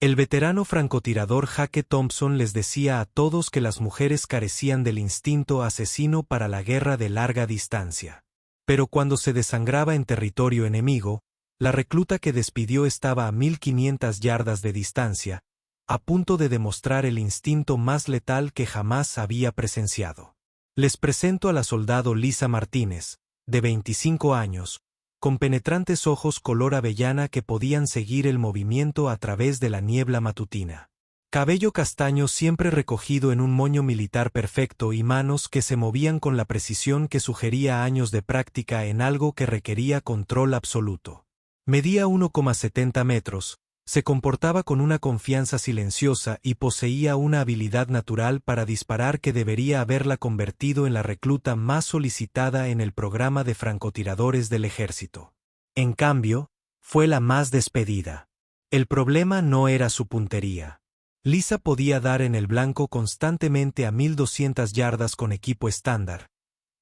El veterano francotirador Jaque Thompson les decía a todos que las mujeres carecían del instinto asesino para la guerra de larga distancia. Pero cuando se desangraba en territorio enemigo, la recluta que despidió estaba a 1500 yardas de distancia, a punto de demostrar el instinto más letal que jamás había presenciado. Les presento a la soldado Lisa Martínez, de 25 años, con penetrantes ojos color avellana que podían seguir el movimiento a través de la niebla matutina. Cabello castaño siempre recogido en un moño militar perfecto y manos que se movían con la precisión que sugería años de práctica en algo que requería control absoluto. Medía 1,70 metros, se comportaba con una confianza silenciosa y poseía una habilidad natural para disparar que debería haberla convertido en la recluta más solicitada en el programa de francotiradores del ejército. En cambio, fue la más despedida. El problema no era su puntería. Lisa podía dar en el blanco constantemente a 1200 yardas con equipo estándar,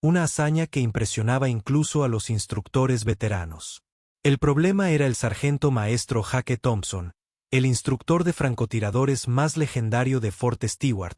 una hazaña que impresionaba incluso a los instructores veteranos. El problema era el sargento maestro Jaque Thompson, el instructor de francotiradores más legendario de Fort Stewart,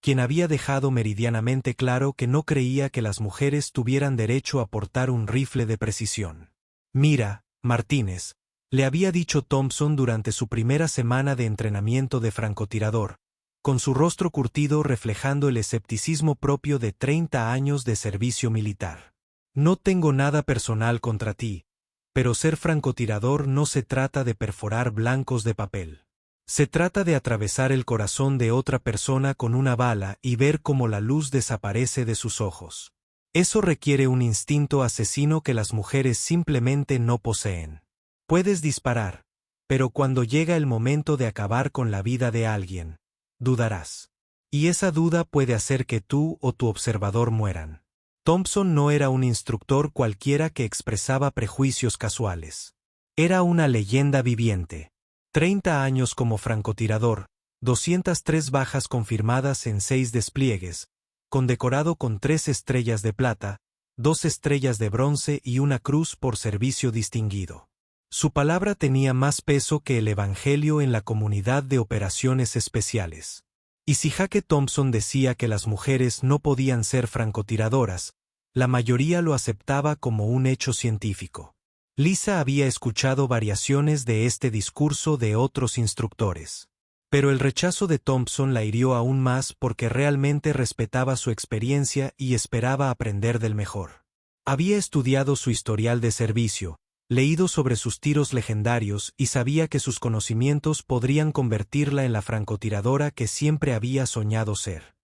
quien había dejado meridianamente claro que no creía que las mujeres tuvieran derecho a portar un rifle de precisión. «Mira, Martínez», le había dicho Thompson durante su primera semana de entrenamiento de francotirador, con su rostro curtido reflejando el escepticismo propio de 30 años de servicio militar. «No tengo nada personal contra ti, pero ser francotirador no se trata de perforar blancos de papel. Se trata de atravesar el corazón de otra persona con una bala y ver cómo la luz desaparece de sus ojos. Eso requiere un instinto asesino que las mujeres simplemente no poseen. Puedes disparar, pero cuando llega el momento de acabar con la vida de alguien, dudarás. Y esa duda puede hacer que tú o tu observador mueran». Thompson no era un instructor cualquiera que expresaba prejuicios casuales. Era una leyenda viviente. 30 años como francotirador, 203 bajas confirmadas en 6 despliegues, condecorado con 3 estrellas de plata, 2 estrellas de bronce y una cruz por servicio distinguido. Su palabra tenía más peso que el evangelio en la comunidad de operaciones especiales. Y si Jaque Thompson decía que las mujeres no podían ser francotiradoras, la mayoría lo aceptaba como un hecho científico. Lisa había escuchado variaciones de este discurso de otros instructores. Pero el rechazo de Thompson la hirió aún más porque realmente respetaba su experiencia y esperaba aprender del mejor. Había estudiado su historial de servicio, leído sobre sus tiros legendarios y sabía que sus conocimientos podrían convertirla en la francotiradora que siempre había soñado ser.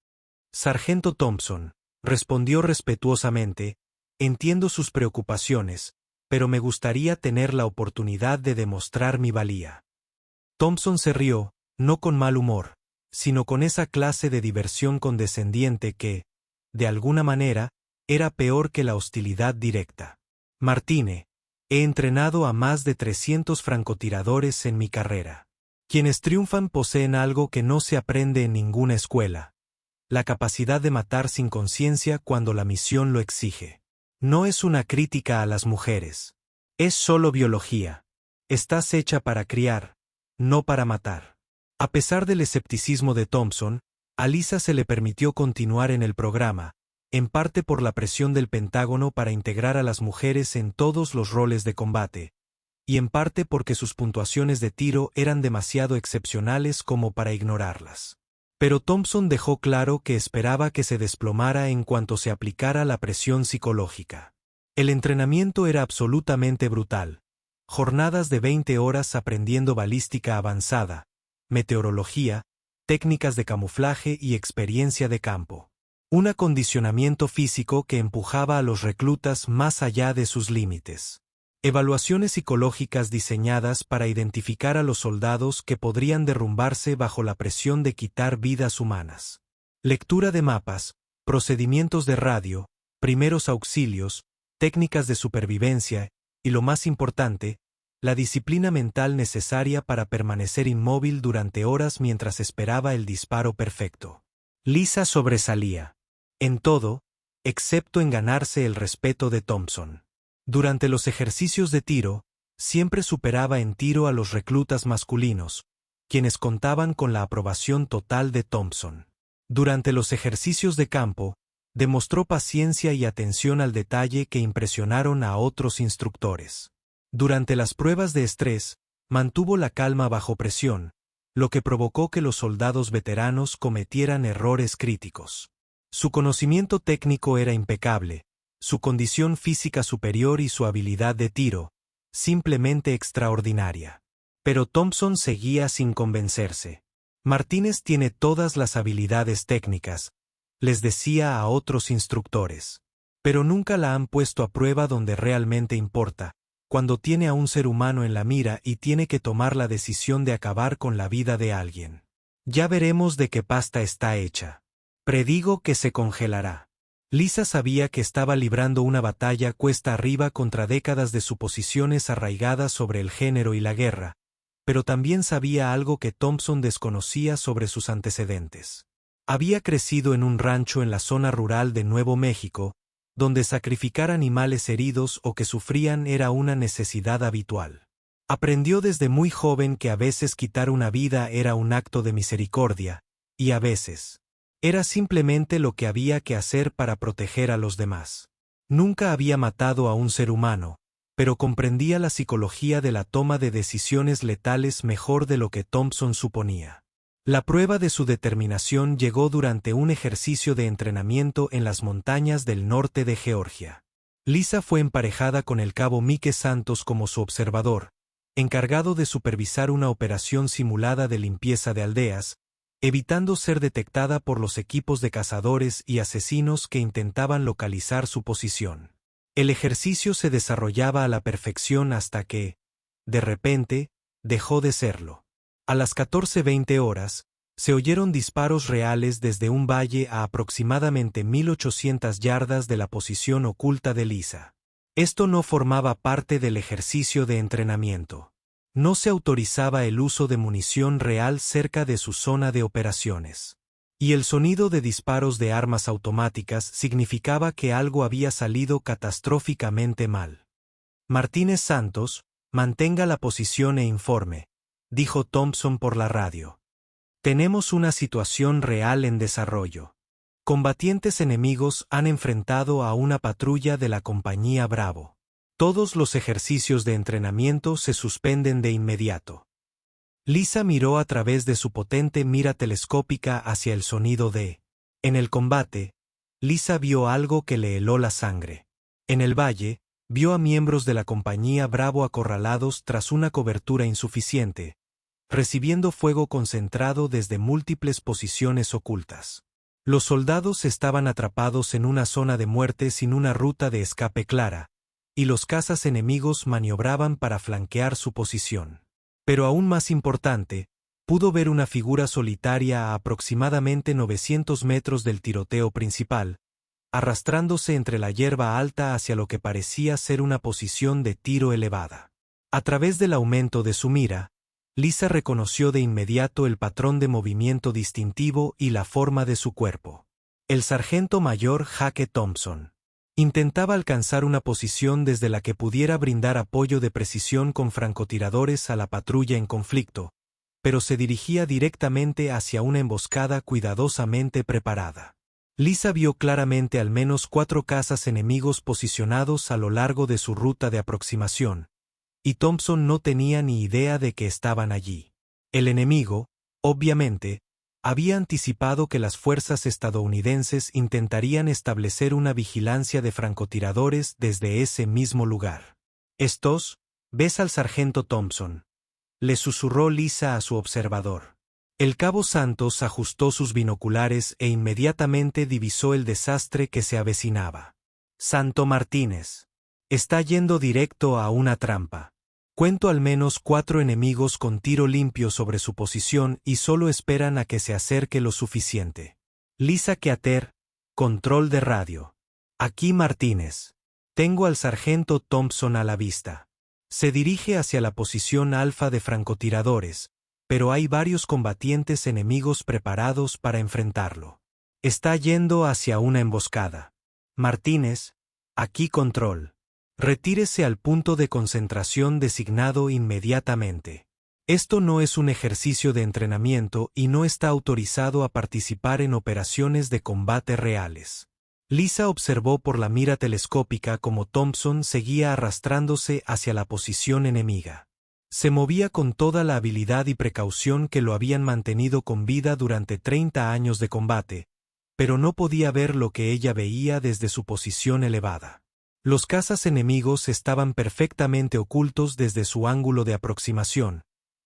«Sargento Thompson», respondió respetuosamente, «entiendo sus preocupaciones, pero me gustaría tener la oportunidad de demostrar mi valía». Thompson se rió, no con mal humor, sino con esa clase de diversión condescendiente que, de alguna manera, era peor que la hostilidad directa. «Martine, he entrenado a más de 300 francotiradores en mi carrera. Quienes triunfan poseen algo que no se aprende en ninguna escuela: la capacidad de matar sin conciencia cuando la misión lo exige. No es una crítica a las mujeres. Es solo biología. Estás hecha para criar, no para matar». A pesar del escepticismo de Thompson, a Lisa se le permitió continuar en el programa, en parte por la presión del Pentágono para integrar a las mujeres en todos los roles de combate, y en parte porque sus puntuaciones de tiro eran demasiado excepcionales como para ignorarlas. Pero Thompson dejó claro que esperaba que se desplomara en cuanto se aplicara la presión psicológica. El entrenamiento era absolutamente brutal. Jornadas de 20 horas aprendiendo balística avanzada, meteorología, técnicas de camuflaje y experiencia de campo. Un acondicionamiento físico que empujaba a los reclutas más allá de sus límites. Evaluaciones psicológicas diseñadas para identificar a los soldados que podrían derrumbarse bajo la presión de quitar vidas humanas. Lectura de mapas, procedimientos de radio, primeros auxilios, técnicas de supervivencia y, lo más importante, la disciplina mental necesaria para permanecer inmóvil durante horas mientras esperaba el disparo perfecto. Lisa sobresalía. En todo, excepto en ganarse el respeto de Thompson. Durante los ejercicios de tiro, siempre superaba en tiro a los reclutas masculinos, quienes contaban con la aprobación total de Thompson. Durante los ejercicios de campo, demostró paciencia y atención al detalle que impresionaron a otros instructores. Durante las pruebas de estrés, mantuvo la calma bajo presión, lo que provocó que los soldados veteranos cometieran errores críticos. Su conocimiento técnico era impecable, su condición física superior y su habilidad de tiro, simplemente extraordinaria. Pero Thompson seguía sin convencerse. Martínez tiene todas las habilidades técnicas, les decía a otros instructores. Pero nunca la han puesto a prueba donde realmente importa, cuando tiene a un ser humano en la mira y tiene que tomar la decisión de acabar con la vida de alguien. Ya veremos de qué pasta está hecha. Predigo que se congelará. Lisa sabía que estaba librando una batalla cuesta arriba contra décadas de suposiciones arraigadas sobre el género y la guerra, pero también sabía algo que Thompson desconocía sobre sus antecedentes. Había crecido en un rancho en la zona rural de Nuevo México, donde sacrificar animales heridos o que sufrían era una necesidad habitual. Aprendió desde muy joven que a veces quitar una vida era un acto de misericordia, y a veces era simplemente lo que había que hacer para proteger a los demás. Nunca había matado a un ser humano, pero comprendía la psicología de la toma de decisiones letales mejor de lo que Thompson suponía. La prueba de su determinación llegó durante un ejercicio de entrenamiento en las montañas del norte de Georgia. Lisa fue emparejada con el cabo Mike Santos como su observador, encargado de supervisar una operación simulada de limpieza de aldeas, evitando ser detectada por los equipos de cazadores y asesinos que intentaban localizar su posición. El ejercicio se desarrollaba a la perfección hasta que, de repente, dejó de serlo. A las 14:20 horas, se oyeron disparos reales desde un valle a aproximadamente 1800 yardas de la posición oculta de Lisa. Esto no formaba parte del ejercicio de entrenamiento. No se autorizaba el uso de munición real cerca de su zona de operaciones. Y el sonido de disparos de armas automáticas significaba que algo había salido catastróficamente mal. Martínez Santos, mantenga la posición e informe, dijo Thompson por la radio. Tenemos una situación real en desarrollo. Combatientes enemigos han enfrentado a una patrulla de la compañía Bravo. Todos los ejercicios de entrenamiento se suspenden de inmediato. Lisa miró a través de su potente mira telescópica hacia el sonido de. En el combate, Lisa vio algo que le heló la sangre. En el valle, vio a miembros de la compañía Bravo acorralados tras una cobertura insuficiente, recibiendo fuego concentrado desde múltiples posiciones ocultas. Los soldados estaban atrapados en una zona de muerte sin una ruta de escape clara, y los cazas enemigos maniobraban para flanquear su posición. Pero aún más importante, pudo ver una figura solitaria a aproximadamente 900 metros del tiroteo principal, arrastrándose entre la hierba alta hacia lo que parecía ser una posición de tiro elevada. A través del aumento de su mira, Lisa reconoció de inmediato el patrón de movimiento distintivo y la forma de su cuerpo. El sargento mayor Jake Thompson. Intentaba alcanzar una posición desde la que pudiera brindar apoyo de precisión con francotiradores a la patrulla en conflicto, pero se dirigía directamente hacia una emboscada cuidadosamente preparada. Lisa vio claramente al menos 4 cazas enemigos posicionados a lo largo de su ruta de aproximación, y Thompson no tenía ni idea de que estaban allí. El enemigo, obviamente, había anticipado que las fuerzas estadounidenses intentarían establecer una vigilancia de francotiradores desde ese mismo lugar. ¿Ves al sargento Thompson?, le susurró Lisa a su observador. El cabo Santos ajustó sus binoculares e inmediatamente divisó el desastre que se avecinaba. Santo Martínez. Está yendo directo a una trampa. Cuento al menos 4 enemigos con tiro limpio sobre su posición y solo esperan a que se acerque lo suficiente. Lisa Keater, control de radio. Aquí Martínez. Tengo al sargento Thompson a la vista. Se dirige hacia la posición alfa de francotiradores, pero hay varios combatientes enemigos preparados para enfrentarlo. Está yendo hacia una emboscada. Martínez, aquí control. Retírese al punto de concentración designado inmediatamente. Esto no es un ejercicio de entrenamiento y no está autorizado a participar en operaciones de combate reales. Lisa observó por la mira telescópica cómo Thompson seguía arrastrándose hacia la posición enemiga. Se movía con toda la habilidad y precaución que lo habían mantenido con vida durante 30 años de combate, pero no podía ver lo que ella veía desde su posición elevada. Los cazas enemigos estaban perfectamente ocultos desde su ángulo de aproximación,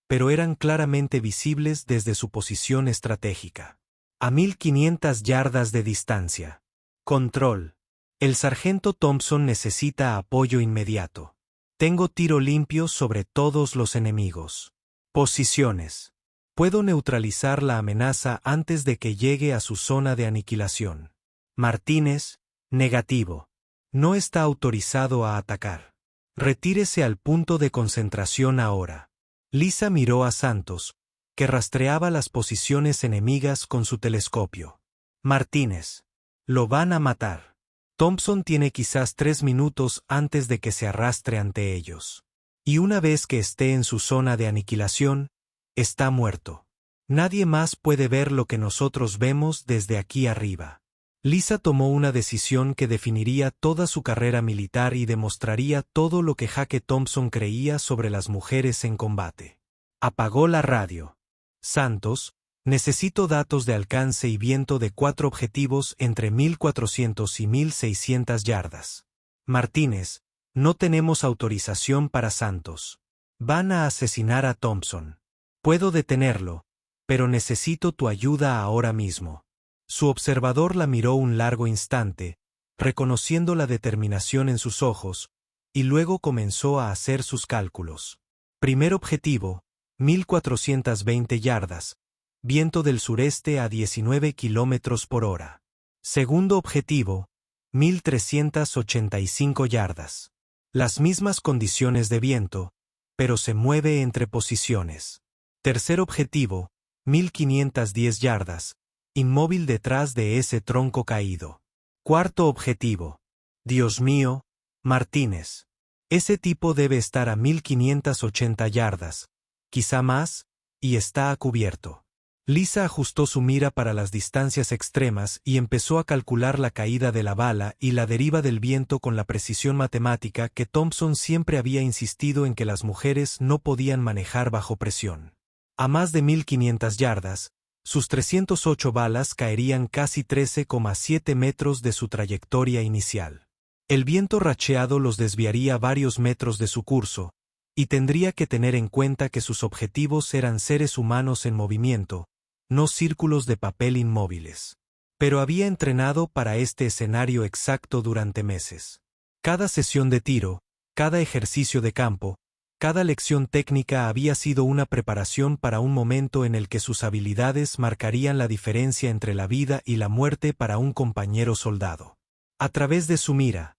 pero eran claramente visibles desde su posición estratégica. A 1500 yardas de distancia. Control. El sargento Thompson necesita apoyo inmediato. Tengo tiro limpio sobre todos los enemigos. Posiciones. Puedo neutralizar la amenaza antes de que llegue a su zona de aniquilación. Martínez, negativo. No está autorizado a atacar. Retírese al punto de concentración ahora. Lisa miró a Santos, que rastreaba las posiciones enemigas con su telescopio. Martínez. Lo van a matar. Thompson tiene quizás 3 minutos antes de que se arrastre ante ellos. Y una vez que esté en su zona de aniquilación, está muerto. Nadie más puede ver lo que nosotros vemos desde aquí arriba. Lisa tomó una decisión que definiría toda su carrera militar y demostraría todo lo que Jake Thompson creía sobre las mujeres en combate. Apagó la radio. Santos, necesito datos de alcance y viento de 4 objetivos entre 1400 y 1600 yardas. Martínez, no tenemos autorización para Santos. Van a asesinar a Thompson. Puedo detenerlo, pero necesito tu ayuda ahora mismo. Su observador la miró un largo instante, reconociendo la determinación en sus ojos, y luego comenzó a hacer sus cálculos. Primer objetivo, 1420 yardas. Viento del sureste a 19 kilómetros por hora. Segundo objetivo, 1385 yardas. Las mismas condiciones de viento, pero se mueve entre posiciones. Tercer objetivo, 1510 yardas, inmóvil detrás de ese tronco caído. Cuarto objetivo. Dios mío, Martínez. Ese tipo debe estar a 1580 yardas, quizá más, y está a cubierto. Lisa ajustó su mira para las distancias extremas y empezó a calcular la caída de la bala y la deriva del viento con la precisión matemática que Thompson siempre había insistido en que las mujeres no podían manejar bajo presión. A más de 1500 yardas, sus 308 balas caerían casi 13,7 metros de su trayectoria inicial. El viento racheado los desviaría varios metros de su curso, y tendría que tener en cuenta que sus objetivos eran seres humanos en movimiento, no círculos de papel inmóviles. Pero había entrenado para este escenario exacto durante meses. Cada sesión de tiro, cada ejercicio de campo, cada lección técnica había sido una preparación para un momento en el que sus habilidades marcarían la diferencia entre la vida y la muerte para un compañero soldado. A través de su mira,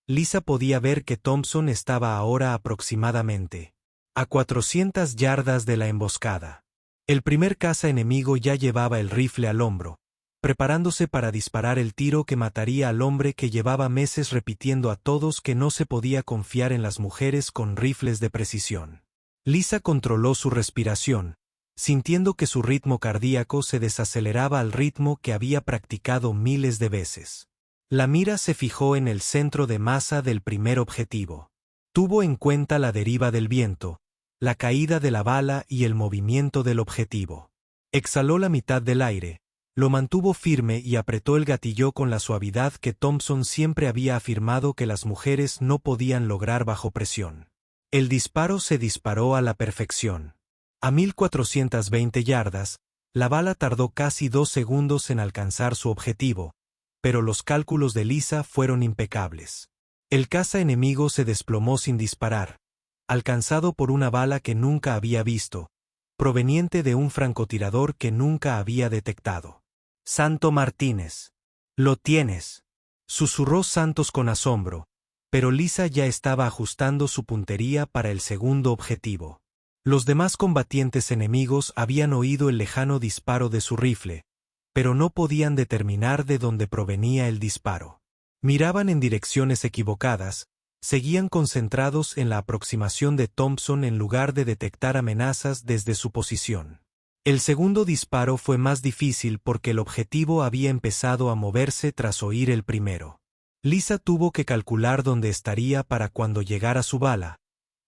Lisa podía ver que Thompson estaba ahora aproximadamente a 400 yardas de la emboscada. El primer caza enemigo ya llevaba el rifle al hombro, preparándose para disparar el tiro que mataría al hombre que llevaba meses repitiendo a todos que no se podía confiar en las mujeres con rifles de precisión. Lisa controló su respiración, sintiendo que su ritmo cardíaco se desaceleraba al ritmo que había practicado miles de veces. La mira se fijó en el centro de masa del primer objetivo. Tuvo en cuenta la deriva del viento, la caída de la bala y el movimiento del objetivo. Exhaló la mitad del aire, lo mantuvo firme y apretó el gatillo con la suavidad que Thompson siempre había afirmado que las mujeres no podían lograr bajo presión. El disparo se disparó a la perfección. A 1420 yardas, la bala tardó casi 2 segundos en alcanzar su objetivo, pero los cálculos de Lisa fueron impecables. El caza enemigo se desplomó sin disparar, alcanzado por una bala que nunca había visto, proveniente de un francotirador que nunca había detectado. Santo Martínez. Lo tienes, susurró Santos con asombro, pero Lisa ya estaba ajustando su puntería para el segundo objetivo. Los demás combatientes enemigos habían oído el lejano disparo de su rifle, pero no podían determinar de dónde provenía el disparo. Miraban en direcciones equivocadas, Seguían concentrados en la aproximación de Thompson en lugar de detectar amenazas desde su posición. El segundo disparo fue más difícil porque el objetivo había empezado a moverse tras oír el primero. Lisa tuvo que calcular dónde estaría para cuando llegara su bala,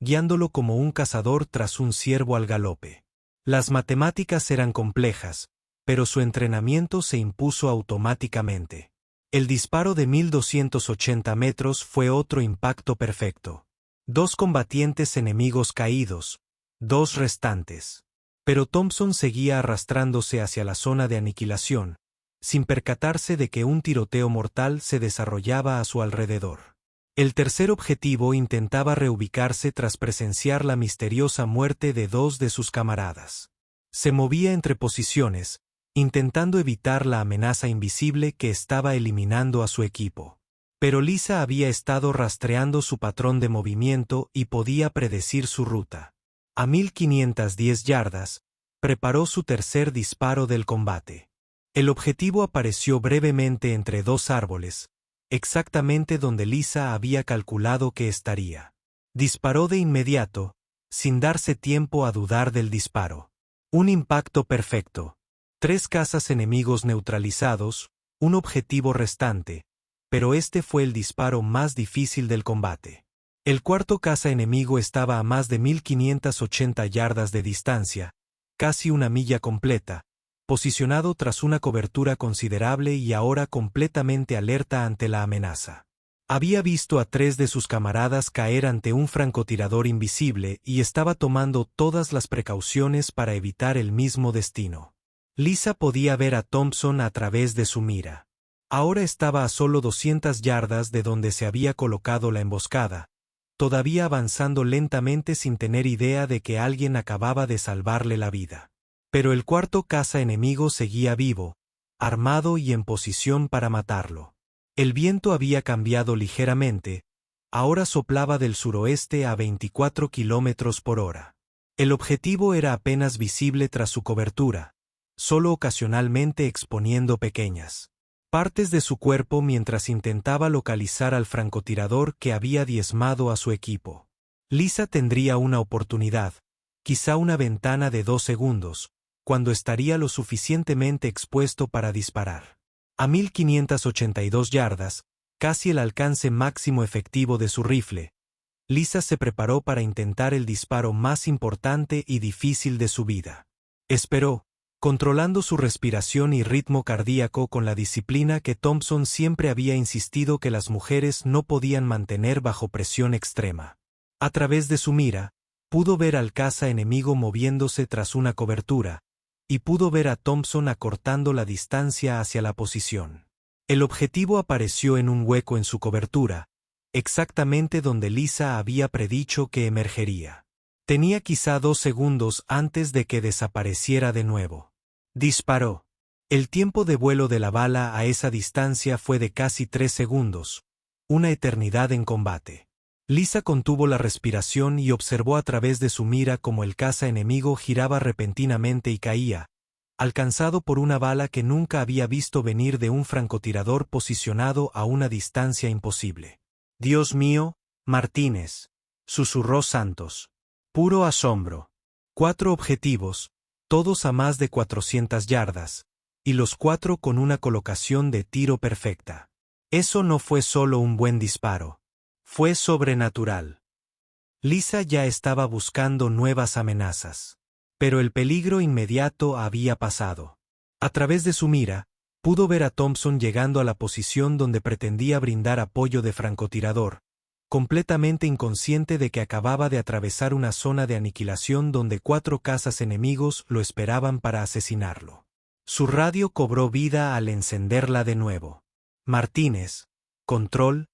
guiándolo como un cazador tras un ciervo al galope. Las matemáticas eran complejas, pero su entrenamiento se impuso automáticamente. El disparo de 1280 metros fue otro impacto perfecto. 2 combatientes enemigos caídos, 2 restantes. Pero Thompson seguía arrastrándose hacia la zona de aniquilación, sin percatarse de que un tiroteo mortal se desarrollaba a su alrededor. El tercer objetivo intentaba reubicarse tras presenciar la misteriosa muerte de 2 de sus camaradas. Se movía entre posiciones, intentando evitar la amenaza invisible que estaba eliminando a su equipo. Pero Lisa había estado rastreando su patrón de movimiento y podía predecir su ruta. A 1510 yardas, preparó su tercer disparo del combate. El objetivo apareció brevemente entre 2 árboles, exactamente donde Lisa había calculado que estaría. Disparó de inmediato, sin darse tiempo a dudar del disparo. Un impacto perfecto. 3 cazas enemigos neutralizados, un objetivo restante, pero este fue el disparo más difícil del combate. El cuarto caza enemigo estaba a más de 1580 yardas de distancia, casi una milla completa, posicionado tras una cobertura considerable y ahora completamente alerta ante la amenaza. Había visto a 3 de sus camaradas caer ante un francotirador invisible y estaba tomando todas las precauciones para evitar el mismo destino. Lisa podía ver a Thompson a través de su mira. Ahora estaba a solo 200 yardas de donde se había colocado la emboscada, todavía avanzando lentamente sin tener idea de que alguien acababa de salvarle la vida. Pero el cuarto caza enemigo seguía vivo, armado y en posición para matarlo. El viento había cambiado ligeramente, ahora soplaba del suroeste a 24 kilómetros por hora. El objetivo era apenas visible tras su cobertura, solo ocasionalmente exponiendo pequeñas partes de su cuerpo mientras intentaba localizar al francotirador que había diezmado a su equipo. Lisa tendría una oportunidad, quizá una ventana de 2 segundos, cuando estaría lo suficientemente expuesto para disparar. A 1582 yardas, casi el alcance máximo efectivo de su rifle, Lisa se preparó para intentar el disparo más importante y difícil de su vida. Esperó, controlando su respiración y ritmo cardíaco con la disciplina que Thompson siempre había insistido que las mujeres no podían mantener bajo presión extrema. A través de su mira, pudo ver al caza enemigo moviéndose tras una cobertura, y pudo ver a Thompson acortando la distancia hacia la posición. El objetivo apareció en un hueco en su cobertura, exactamente donde Lisa había predicho que emergería. Tenía quizá 2 segundos antes de que desapareciera de nuevo. Disparó. El tiempo de vuelo de la bala a esa distancia fue de casi 3 segundos, una eternidad en combate. Lisa contuvo la respiración y observó a través de su mira cómo el caza enemigo giraba repentinamente y caía, alcanzado por una bala que nunca había visto venir de un francotirador posicionado a una distancia imposible. «Dios mío, Martínez», susurró Santos. Puro asombro. 4 objetivos, todos a más de 400 yardas, y los 4 con una colocación de tiro perfecta. Eso no fue solo un buen disparo. Fue sobrenatural. Lisa ya estaba buscando nuevas amenazas. Pero el peligro inmediato había pasado. A través de su mira, pudo ver a Thompson llegando a la posición donde pretendía brindar apoyo de francotirador, completamente inconsciente de que acababa de atravesar una zona de aniquilación donde 4 cazas enemigos lo esperaban para asesinarlo. Su radio cobró vida al encenderla de nuevo. Martínez, control,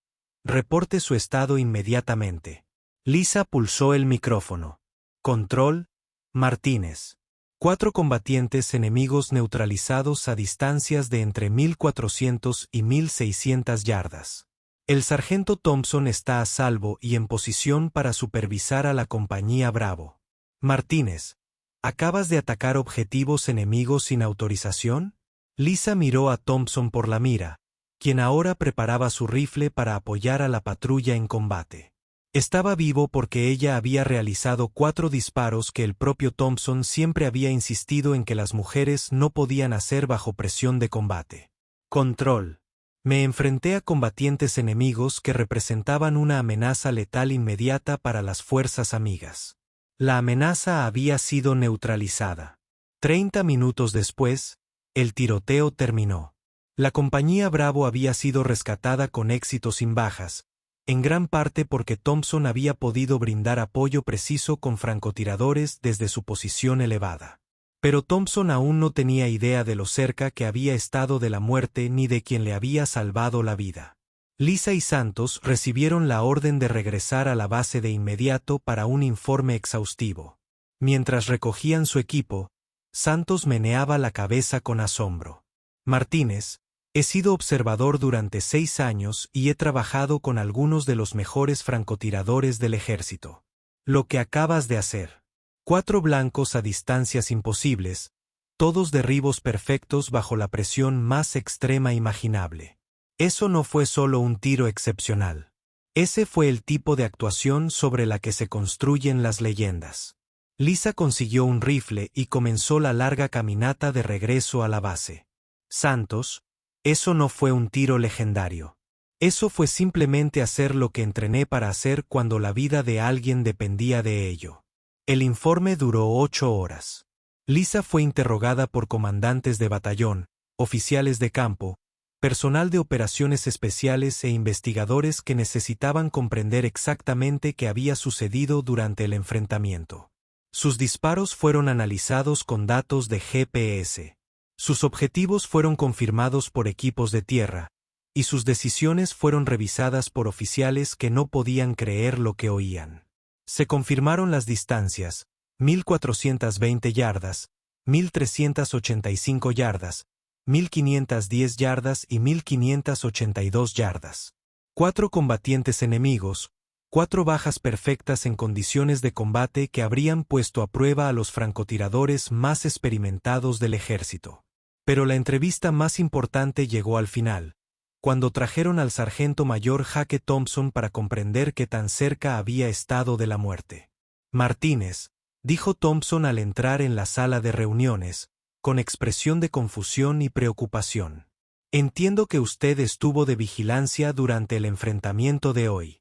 reporte su estado inmediatamente. Lisa pulsó el micrófono. Control, Martínez. 4 combatientes enemigos neutralizados a distancias de entre 1400 y 1600 yardas. El sargento Thompson está a salvo y en posición para supervisar a la compañía Bravo. Martínez, ¿acabas de atacar objetivos enemigos sin autorización? Lisa miró a Thompson por la mira, quien ahora preparaba su rifle para apoyar a la patrulla en combate. Estaba vivo porque ella había realizado 4 disparos que el propio Thompson siempre había insistido en que las mujeres no podían hacer bajo presión de combate. Control. Me enfrenté a combatientes enemigos que representaban una amenaza letal inmediata para las fuerzas amigas. La amenaza había sido neutralizada. 30 minutos después, el tiroteo terminó. La compañía Bravo había sido rescatada con éxito sin bajas, en gran parte porque Thompson había podido brindar apoyo preciso con francotiradores desde su posición elevada. Pero Thompson aún no tenía idea de lo cerca que había estado de la muerte ni de quien le había salvado la vida. Lisa y Santos recibieron la orden de regresar a la base de inmediato para un informe exhaustivo. Mientras recogían su equipo, Santos meneaba la cabeza con asombro. Martínez, he sido observador durante 6 años y he trabajado con algunos de los mejores francotiradores del ejército. Lo que acabas de hacer. 4 blancos a distancias imposibles, todos derribos perfectos bajo la presión más extrema imaginable. Eso no fue solo un tiro excepcional. Ese fue el tipo de actuación sobre la que se construyen las leyendas. Lisa consiguió un rifle y comenzó la larga caminata de regreso a la base. Santos, eso no fue un tiro legendario. Eso fue simplemente hacer lo que entrené para hacer cuando la vida de alguien dependía de ello. El informe duró 8 horas. Lisa fue interrogada por comandantes de batallón, oficiales de campo, personal de operaciones especiales e investigadores que necesitaban comprender exactamente qué había sucedido durante el enfrentamiento. Sus disparos fueron analizados con datos de GPS. Sus objetivos fueron confirmados por equipos de tierra, y sus decisiones fueron revisadas por oficiales que no podían creer lo que oían. Se confirmaron las distancias: 1420 yardas, 1385 yardas, 1510 yardas y 1582 yardas. 4 combatientes enemigos, 4 bajas perfectas en condiciones de combate que habrían puesto a prueba a los francotiradores más experimentados del ejército. Pero la entrevista más importante llegó al final, cuando trajeron al sargento mayor Jake Thompson para comprender qué tan cerca había estado de la muerte. Martínez, dijo Thompson al entrar en la sala de reuniones, con expresión de confusión y preocupación. Entiendo que usted estuvo de vigilancia durante el enfrentamiento de hoy.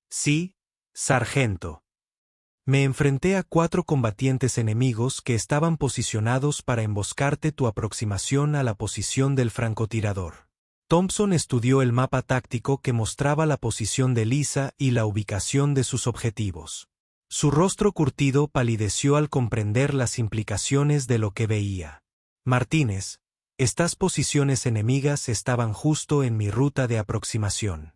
Sí, sargento. Me enfrenté a 4 combatientes enemigos que estaban posicionados para emboscarte tu aproximación a la posición del francotirador. Thompson estudió el mapa táctico que mostraba la posición de Lisa y la ubicación de sus objetivos. Su rostro curtido palideció al comprender las implicaciones de lo que veía. Martínez, estas posiciones enemigas estaban justo en mi ruta de aproximación.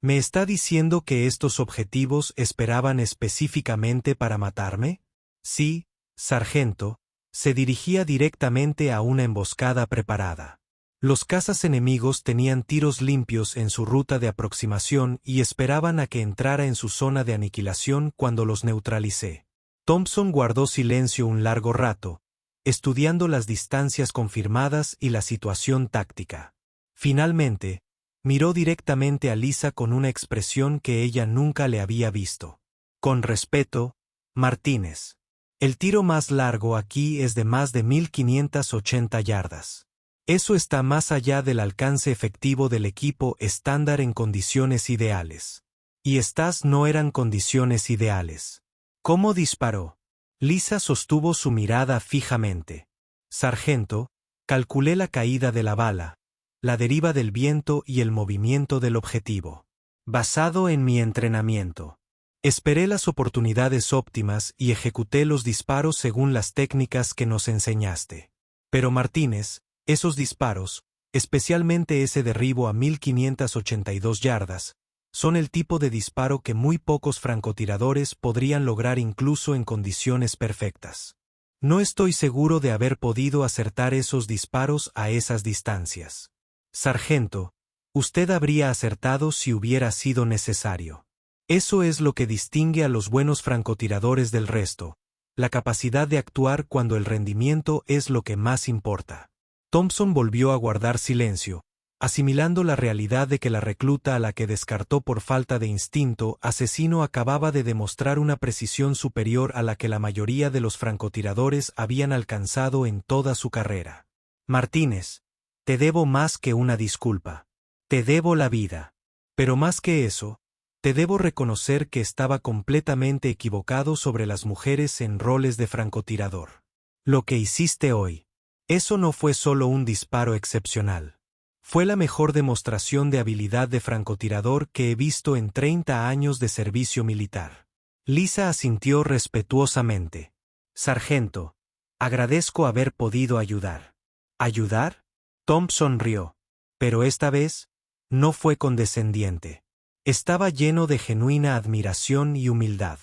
¿Me está diciendo que estos objetivos esperaban específicamente para matarme? Sí, sargento, se dirigía directamente a una emboscada preparada. Los cazas enemigos tenían tiros limpios en su ruta de aproximación y esperaban a que entrara en su zona de aniquilación cuando los neutralicé. Thompson guardó silencio un largo rato, estudiando las distancias confirmadas y la situación táctica. Finalmente, miró directamente a Lisa con una expresión que ella nunca le había visto. Con respeto, Martínez. El tiro más largo aquí es de más de 1580 yardas. Eso está más allá del alcance efectivo del equipo estándar en condiciones ideales. Y estas no eran condiciones ideales. ¿Cómo disparó? Lisa sostuvo su mirada fijamente. Sargento, calculé la caída de la bala, la deriva del viento y el movimiento del objetivo. Basado en mi entrenamiento. Esperé las oportunidades óptimas y ejecuté los disparos según las técnicas que nos enseñaste. Pero Martínez, esos disparos, especialmente ese derribo a 1582 yardas, son el tipo de disparo que muy pocos francotiradores podrían lograr incluso en condiciones perfectas. No estoy seguro de haber podido acertar esos disparos a esas distancias. Sargento, usted habría acertado si hubiera sido necesario. Eso es lo que distingue a los buenos francotiradores del resto, la capacidad de actuar cuando el rendimiento es lo que más importa. Thompson volvió a guardar silencio, asimilando la realidad de que la recluta a la que descartó por falta de instinto asesino acababa de demostrar una precisión superior a la que la mayoría de los francotiradores habían alcanzado en toda su carrera. Martínez, te debo más que una disculpa. Te debo la vida. Pero más que eso, te debo reconocer que estaba completamente equivocado sobre las mujeres en roles de francotirador. Lo que hiciste hoy, eso no fue solo un disparo excepcional. Fue la mejor demostración de habilidad de francotirador que he visto en 30 años de servicio militar. Lisa asintió respetuosamente. Sargento, agradezco haber podido ayudar. ¿Ayudar? Thompson rió. Pero esta vez, no fue condescendiente. Estaba lleno de genuina admiración y humildad.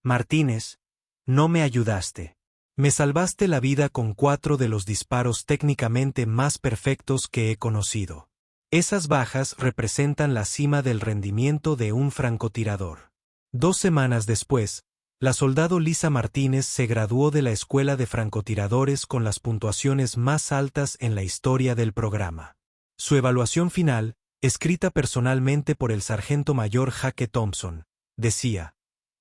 Martínez, no me ayudaste. Me salvaste la vida con 4 de los disparos técnicamente más perfectos que he conocido. Esas bajas representan la cima del rendimiento de un francotirador. 2 semanas después, la soldado Lisa Martínez se graduó de la Escuela de Francotiradores con las puntuaciones más altas en la historia del programa. Su evaluación final, escrita personalmente por el sargento mayor Jake Thompson, decía: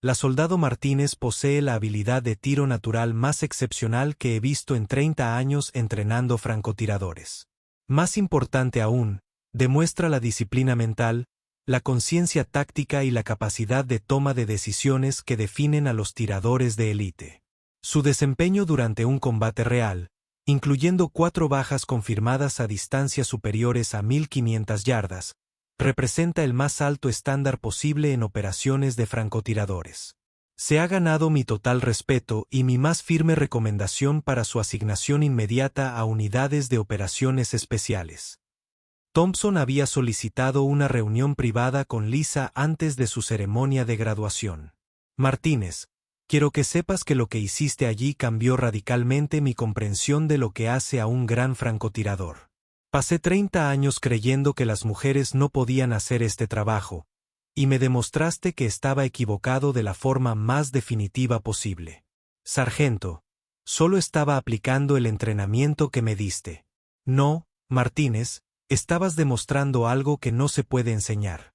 la soldado Martínez posee la habilidad de tiro natural más excepcional que he visto en 30 años entrenando francotiradores. Más importante aún, demuestra la disciplina mental, la conciencia táctica y la capacidad de toma de decisiones que definen a los tiradores de élite. Su desempeño durante un combate real, incluyendo 4 bajas confirmadas a distancias superiores a 1500 yardas, representa el más alto estándar posible en operaciones de francotiradores. Se ha ganado mi total respeto y mi más firme recomendación para su asignación inmediata a unidades de operaciones especiales. Thompson había solicitado una reunión privada con Lisa antes de su ceremonia de graduación. Martínez, quiero que sepas que lo que hiciste allí cambió radicalmente mi comprensión de lo que hace a un gran francotirador. Pasé 30 años creyendo que las mujeres no podían hacer este trabajo, y me demostraste que estaba equivocado de la forma más definitiva posible. Sargento, solo estaba aplicando el entrenamiento que me diste. No, Martínez, estabas demostrando algo que no se puede enseñar.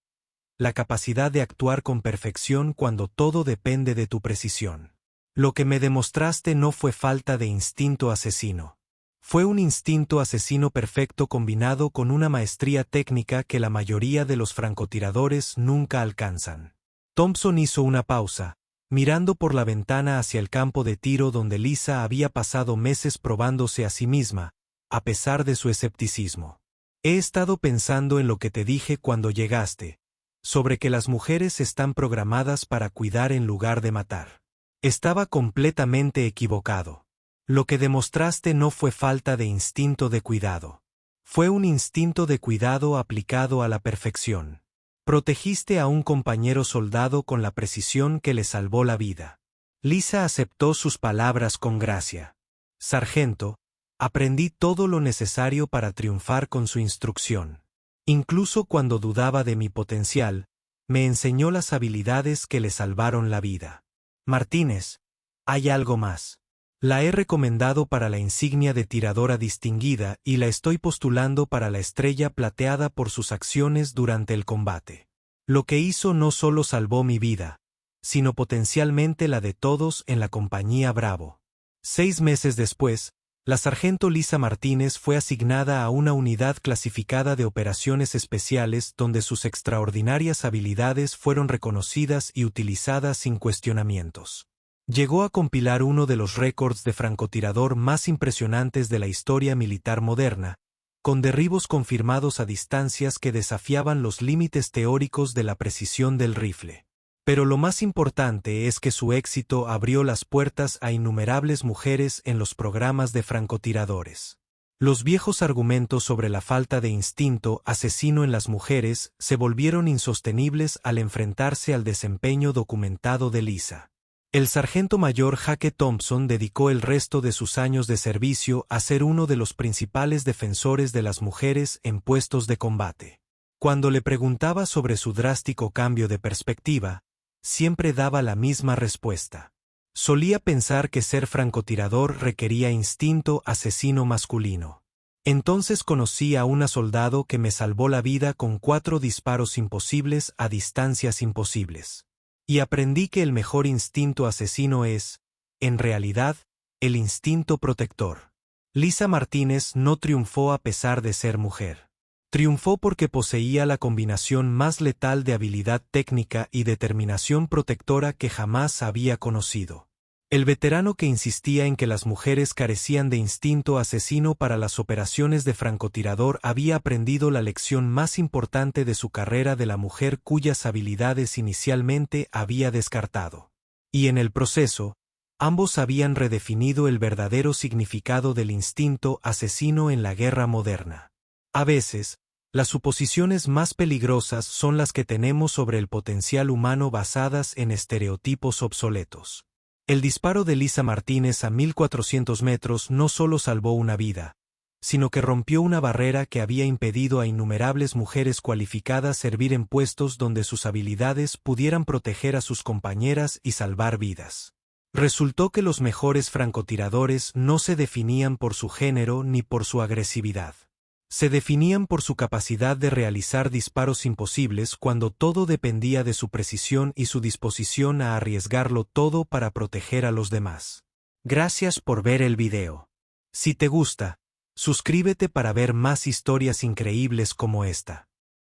La capacidad de actuar con perfección cuando todo depende de tu precisión. Lo que me demostraste no fue falta de instinto asesino. Fue un instinto asesino perfecto combinado con una maestría técnica que la mayoría de los francotiradores nunca alcanzan. Thompson hizo una pausa, mirando por la ventana hacia el campo de tiro donde Lisa había pasado meses probándose a sí misma, a pesar de su escepticismo. He estado pensando en lo que te dije cuando llegaste, sobre que las mujeres están programadas para cuidar en lugar de matar. Estaba completamente equivocado. Lo que demostraste no fue falta de instinto de cuidado. Fue un instinto de cuidado aplicado a la perfección. Protegiste a un compañero soldado con la precisión que le salvó la vida. Lisa aceptó sus palabras con gracia. Sargento, aprendí todo lo necesario para triunfar con su instrucción. Incluso cuando dudaba de mi potencial, me enseñó las habilidades que le salvaron la vida. Martínez, hay algo más. La he recomendado para la insignia de tiradora distinguida y la estoy postulando para la estrella plateada por sus acciones durante el combate. Lo que hizo no solo salvó mi vida, sino potencialmente la de todos en la compañía Bravo. 6 meses después, la sargento Lisa Martínez fue asignada a una unidad clasificada de operaciones especiales donde sus extraordinarias habilidades fueron reconocidas y utilizadas sin cuestionamientos. Llegó a compilar uno de los récords de francotirador más impresionantes de la historia militar moderna, con derribos confirmados a distancias que desafiaban los límites teóricos de la precisión del rifle. Pero lo más importante es que su éxito abrió las puertas a innumerables mujeres en los programas de francotiradores. Los viejos argumentos sobre la falta de instinto asesino en las mujeres se volvieron insostenibles al enfrentarse al desempeño documentado de Lisa. El sargento mayor Jake Thompson dedicó el resto de sus años de servicio a ser uno de los principales defensores de las mujeres en puestos de combate. Cuando le preguntaba sobre su drástico cambio de perspectiva, siempre daba la misma respuesta. Solía pensar que ser francotirador requería instinto asesino masculino. Entonces conocí a una soldado que me salvó la vida con 4 disparos imposibles a distancias imposibles. Y aprendí que el mejor instinto asesino es, en realidad, el instinto protector. Lisa Martínez no triunfó a pesar de ser mujer. Triunfó porque poseía la combinación más letal de habilidad técnica y determinación protectora que jamás había conocido. El veterano que insistía en que las mujeres carecían de instinto asesino para las operaciones de francotirador había aprendido la lección más importante de su carrera de la mujer cuyas habilidades inicialmente había descartado. Y en el proceso, ambos habían redefinido el verdadero significado del instinto asesino en la guerra moderna. A veces, las suposiciones más peligrosas son las que tenemos sobre el potencial humano basadas en estereotipos obsoletos. El disparo de Lisa Martínez a 1400 metros no solo salvó una vida, sino que rompió una barrera que había impedido a innumerables mujeres cualificadas servir en puestos donde sus habilidades pudieran proteger a sus compañeras y salvar vidas. Resultó que los mejores francotiradores no se definían por su género ni por su agresividad. Se definían por su capacidad de realizar disparos imposibles cuando todo dependía de su precisión y su disposición a arriesgarlo todo para proteger a los demás. Gracias por ver el video. Si te gusta, suscríbete para ver más historias increíbles como esta.